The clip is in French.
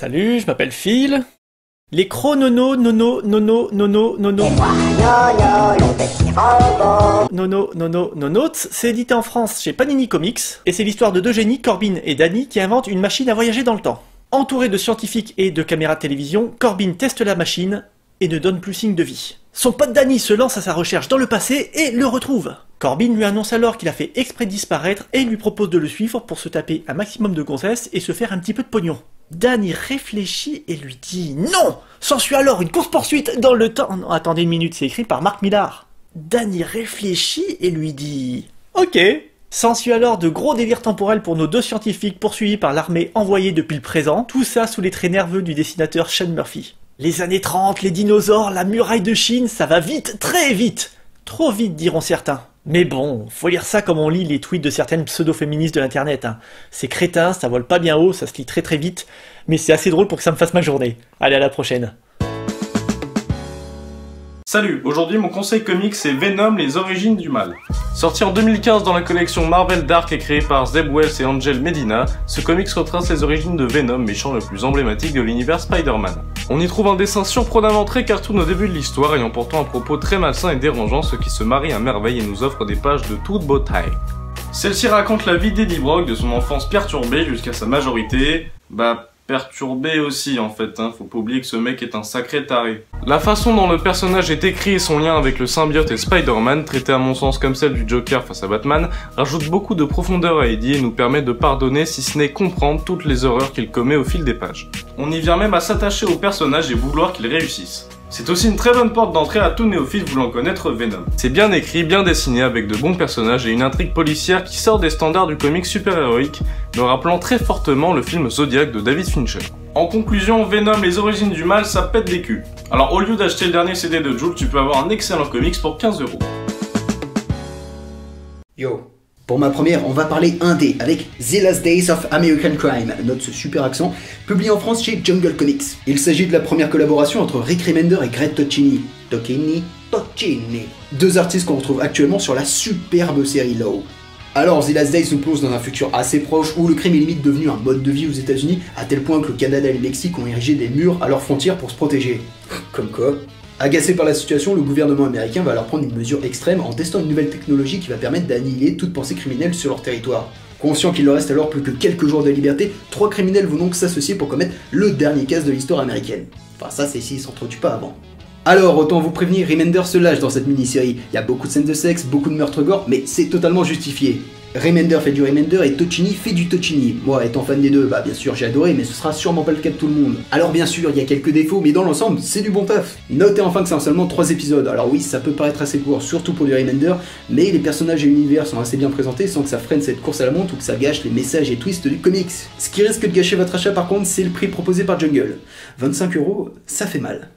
Salut, je m'appelle Phil. Les Chronono, nono, nono, nono, nono. C'est moi, Nono, le petit robot. Nono, nono, nonots, c'est édité en France chez Panini Comics, et c'est l'histoire de deux génies, Corbin et Danny, qui inventent une machine à voyager dans le temps. Entouré de scientifiques et de caméras de télévision, Corbin teste la machine et ne donne plus signe de vie. Son pote Danny se lance à sa recherche dans le passé et le retrouve. Corbin lui annonce alors qu'il a fait exprès de disparaître et lui propose de le suivre pour se taper un maximum de gonzesses et se faire un petit peu de pognon. Danny réfléchit et lui dit non. S'ensuit alors une course-poursuite dans le temps. Non, attendez une minute, c'est écrit par Mark Millar. Danny réfléchit et lui dit ok. S'ensuit alors de gros délires temporels pour nos deux scientifiques poursuivis par l'armée envoyée depuis le présent, tout ça sous les traits nerveux du dessinateur Sean Murphy. Les années 30, les dinosaures, la muraille de Chine, ça va vite, très vite. Trop vite diront certains. Mais bon, faut lire ça comme on lit les tweets de certaines pseudo-féministes de l'internet. C'est crétin, ça vole pas bien haut, ça se lit très très vite, mais c'est assez drôle pour que ça me fasse ma journée. Allez, à la prochaine. Salut, aujourd'hui mon conseil comics c'est Venom, les origines du mal. Sorti en 2015 dans la collection Marvel Dark et créé par Zeb Wells et Angel Medina, ce comics retrace les origines de Venom, méchant le plus emblématique de l'univers Spider-Man. On y trouve un dessin surprenamment très cartoon au début de l'histoire, ayant pourtant un propos très malsain et dérangeant, ce qui se marie à merveille et nous offre des pages de toute beauté. Celle-ci raconte la vie d'Eddie Brock, de son enfance perturbée jusqu'à sa majorité, perturbé aussi en fait, faut pas oublier que ce mec est un sacré taré. La façon dont le personnage est écrit et son lien avec le symbiote et Spider-Man, traité à mon sens comme celle du Joker face à Batman, rajoute beaucoup de profondeur à Eddie et nous permet de pardonner si ce n'est comprendre toutes les erreurs qu'il commet au fil des pages. On y vient même à s'attacher au personnage et vouloir qu'il réussisse. C'est aussi une très bonne porte d'entrée à tout néophyte voulant connaître Venom. C'est bien écrit, bien dessiné, avec de bons personnages et une intrigue policière qui sort des standards du comic super-héroïque, me rappelant très fortement le film Zodiac de David Fincher. En conclusion, Venom, les origines du mal, ça pète des culs. Alors au lieu d'acheter le dernier CD de Jules, tu peux avoir un excellent comics pour 15 €. Yo. Pour ma première, on va parler indé avec The Last Days of American Crime, note ce super accent, publié en France chez Jungle Comics. Il s'agit de la première collaboration entre Rick Remender et Greg Tocchini. Deux artistes qu'on retrouve actuellement sur la superbe série Law. Alors, The Last Days nous plonge dans un futur assez proche où le crime est limite devenu un mode de vie aux États-Unis, à tel point que le Canada et le Mexique ont érigé des murs à leurs frontières pour se protéger. Comme quoi. Agacé par la situation, le gouvernement américain va alors prendre une mesure extrême en testant une nouvelle technologie qui va permettre d'annihiler toute pensée criminelle sur leur territoire. Conscient qu'il leur reste alors plus que quelques jours de liberté, 3 criminels vont donc s'associer pour commettre le dernier casse de l'histoire américaine. Enfin ça c'est s'ils s'entretuent pas avant. Alors autant vous prévenir, Remender se lâche dans cette mini-série. Il y a beaucoup de scènes de sexe, beaucoup de meurtres gore, mais c'est totalement justifié. Remender fait du Remender et Tocchini fait du Tocchini. Moi, étant fan des deux, bien sûr j'ai adoré, mais ce sera sûrement pas le cas de tout le monde. Alors bien sûr, il y a quelques défauts, mais dans l'ensemble, c'est du bon taf. Notez enfin que c'est en seulement 3 épisodes. Alors oui, ça peut paraître assez court, surtout pour du Remender, mais les personnages et l'univers sont assez bien présentés sans que ça freine cette course à la montre ou que ça gâche les messages et twists du comics. Ce qui risque de gâcher votre achat par contre, c'est le prix proposé par Jungle. 25 €, ça fait mal.